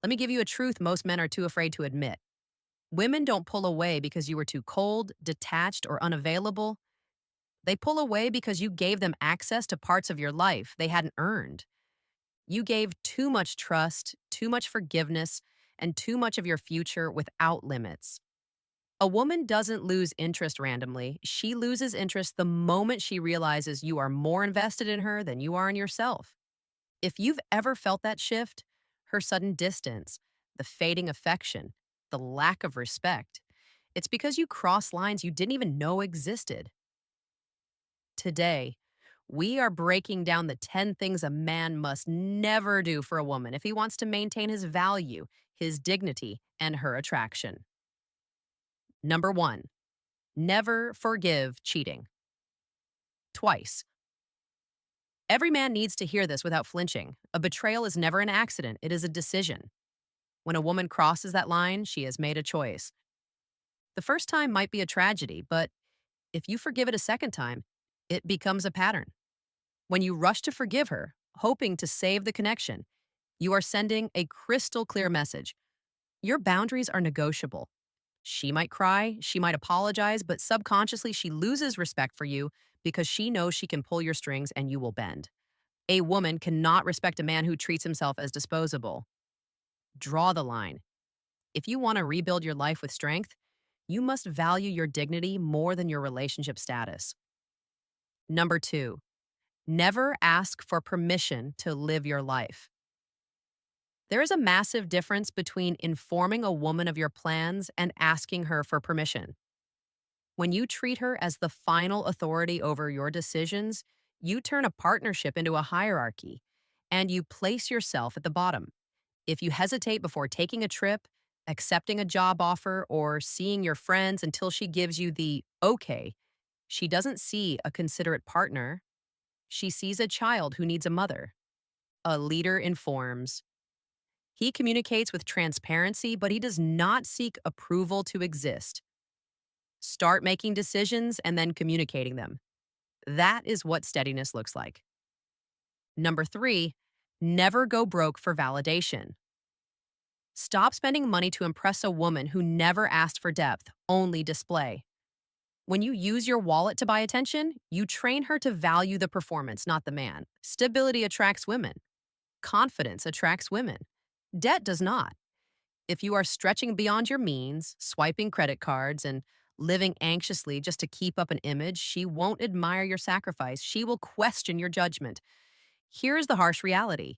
Let me give you a truth most men are too afraid to admit. Women don't pull away because you were too cold, detached, or unavailable. They pull away because you gave them access to parts of your life they hadn't earned. You gave too much trust, too much forgiveness, and too much of your future without limits. A woman doesn't lose interest randomly. She loses interest the moment she realizes you are more invested in her than you are in yourself. If you've ever felt that shift, her sudden distance, the fading affection, the lack of respect, it's because you crossed lines you didn't even know existed. Today, we are breaking down the 10 things a man must never do for a woman if he wants to maintain his value, his dignity, and her attraction. Number one, never forgive cheating. Twice. Every man needs to hear this without flinching. A betrayal is never an accident, it is a decision. When a woman crosses that line, she has made a choice. The first time might be a tragedy, but if you forgive it a second time, it becomes a pattern. When you rush to forgive her, hoping to save the connection, you are sending a crystal clear message. Your boundaries are negotiable. She might cry, she might apologize, but subconsciously she loses respect for you because she knows she can pull your strings and you will bend. A woman cannot respect a man who treats himself as disposable. Draw the line. If you want to rebuild your life with strength, you must value your dignity more than your relationship status. Number two, never ask for permission to live your life. There is a massive difference between informing a woman of your plans and asking her for permission. When you treat her as the final authority over your decisions, you turn a partnership into a hierarchy and you place yourself at the bottom. If you hesitate before taking a trip, accepting a job offer, or seeing your friends until she gives you the okay, she doesn't see a considerate partner. She sees a child who needs a mother. A leader informs. He communicates with transparency, but he does not seek approval to exist. Start making decisions and then communicating them. That is what steadiness looks like. Number three, never go broke for validation. Stop spending money to impress a woman who never asked for depth, only display. When you use your wallet to buy attention, you train her to value the performance, not the man. Stability attracts women. Confidence attracts women. Debt does not. If you are stretching beyond your means, swiping credit cards, and living anxiously just to keep up an image, she won't admire your sacrifice. She will question your judgment. Here's the harsh reality.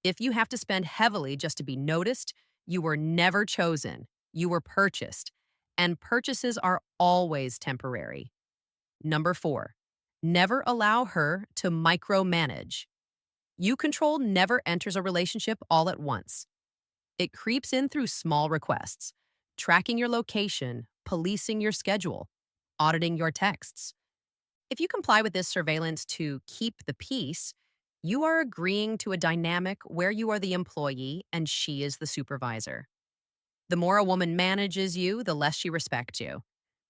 If you have to spend heavily just to be noticed, you were never chosen. You were purchased. And purchases are always temporary. Number four, never allow her to micromanage. You control never enters a relationship all at once. It creeps in through small requests, tracking your location, policing your schedule, auditing your texts. If you comply with this surveillance to keep the peace, you are agreeing to a dynamic where you are the employee and she is the supervisor. The more a woman manages you, the less she respects you.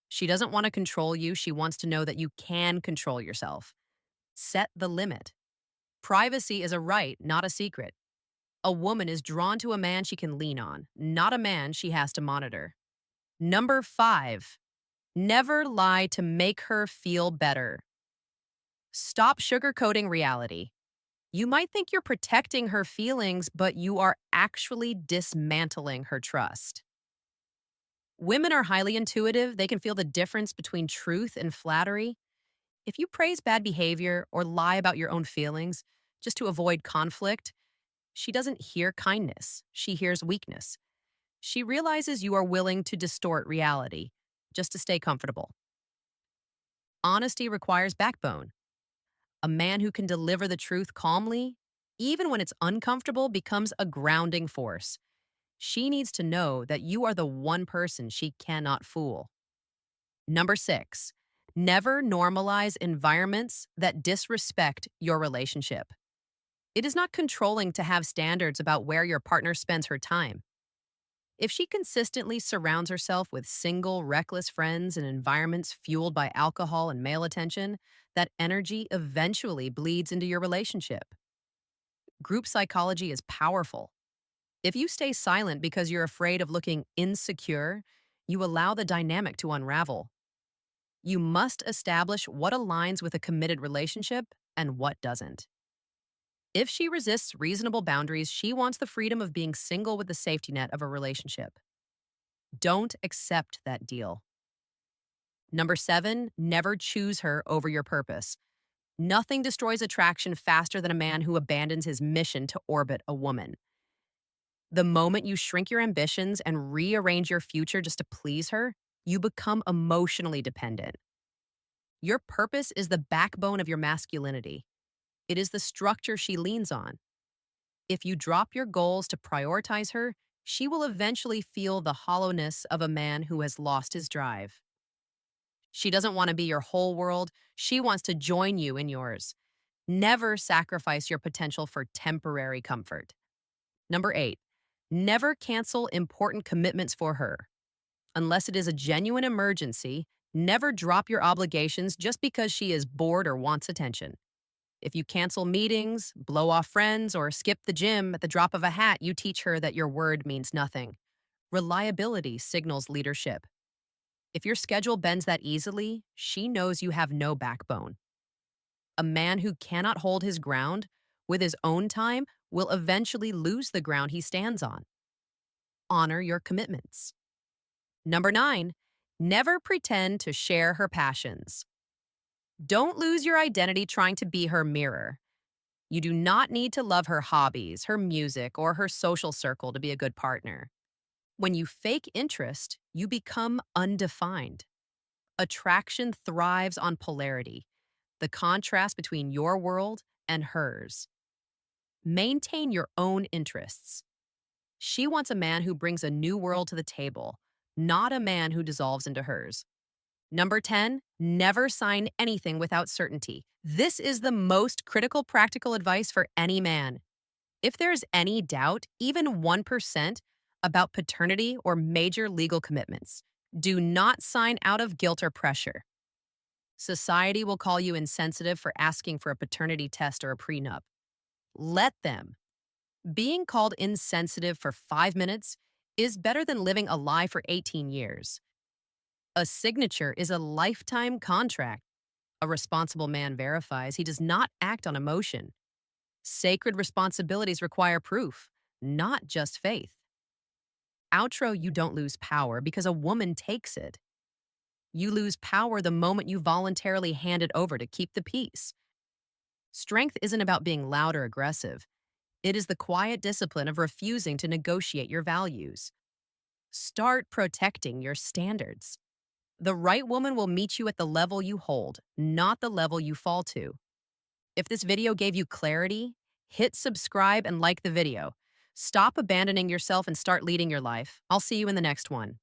She doesn't want to control you, she wants to know that you can control yourself. Set the limit. Privacy is a right, not a secret. A woman is drawn to a man she can lean on, not a man she has to monitor. Number five, never lie to make her feel better. Stop sugarcoating reality. You might think you're protecting her feelings, but you are actually dismantling her trust. Women are highly intuitive. They can feel the difference between truth and flattery. If you praise bad behavior or lie about your own feelings just to avoid conflict, she doesn't hear kindness. She hears weakness. She realizes you are willing to distort reality just to stay comfortable. Honesty requires backbone. A man who can deliver the truth calmly, even when it's uncomfortable, becomes a grounding force. She needs to know that you are the one person she cannot fool. Number six, never normalize environments that disrespect your relationship. It is not controlling to have standards about where your partner spends her time. If she consistently surrounds herself with single, reckless friends and environments fueled by alcohol and male attention, that energy eventually bleeds into your relationship. Group psychology is powerful. If you stay silent because you're afraid of looking insecure, you allow the dynamic to unravel. You must establish what aligns with a committed relationship and what doesn't. If she resists reasonable boundaries, she wants the freedom of being single with the safety net of a relationship. Don't accept that deal. Number 7, never choose her over your purpose. Nothing destroys attraction faster than a man who abandons his mission to orbit a woman. The moment you shrink your ambitions and rearrange your future just to please her, you become emotionally dependent. Your purpose is the backbone of your masculinity. It is the structure she leans on. If you drop your goals to prioritize her, she will eventually feel the hollowness of a man who has lost his drive. She doesn't want to be your whole world, she wants to join you in yours. Never sacrifice your potential for temporary comfort. Number 8, never cancel important commitments for her. Unless it is a genuine emergency, never drop your obligations just because she is bored or wants attention. If you cancel meetings, blow off friends, or skip the gym at the drop of a hat, you teach her that your word means nothing. Reliability signals leadership. If your schedule bends that easily, she knows you have no backbone. A man who cannot hold his ground with his own time will eventually lose the ground he stands on. Honor your commitments. Number 9, never pretend to share her passions. Don't lose your identity trying to be her mirror. You do not need to love her hobbies, her music, or her social circle to be a good partner. When you fake interest, you become undefined. Attraction thrives on polarity, the contrast between your world and hers. Maintain your own interests. She wants a man who brings a new world to the table, not a man who dissolves into hers. Number 10, never sign anything without certainty. This is the most critical practical advice for any man. If there's any doubt, even 1%, about paternity or major legal commitments, do not sign out of guilt or pressure. Society will call you insensitive for asking for a paternity test or a prenup. Let them. Being called insensitive for 5 minutes is better than living a lie for 18 years. A signature is a lifetime contract. A responsible man verifies he does not act on emotion. Sacred responsibilities require proof, not just faith. Outro, you don't lose power because a woman takes it. You lose power the moment you voluntarily hand it over to keep the peace. Strength isn't about being loud or aggressive. It is the quiet discipline of refusing to negotiate your values. Start protecting your standards. The right woman will meet you at the level you hold, not the level you fall to. If this video gave you clarity, hit subscribe and like the video. Stop abandoning yourself and start leading your life. I'll see you in the next one.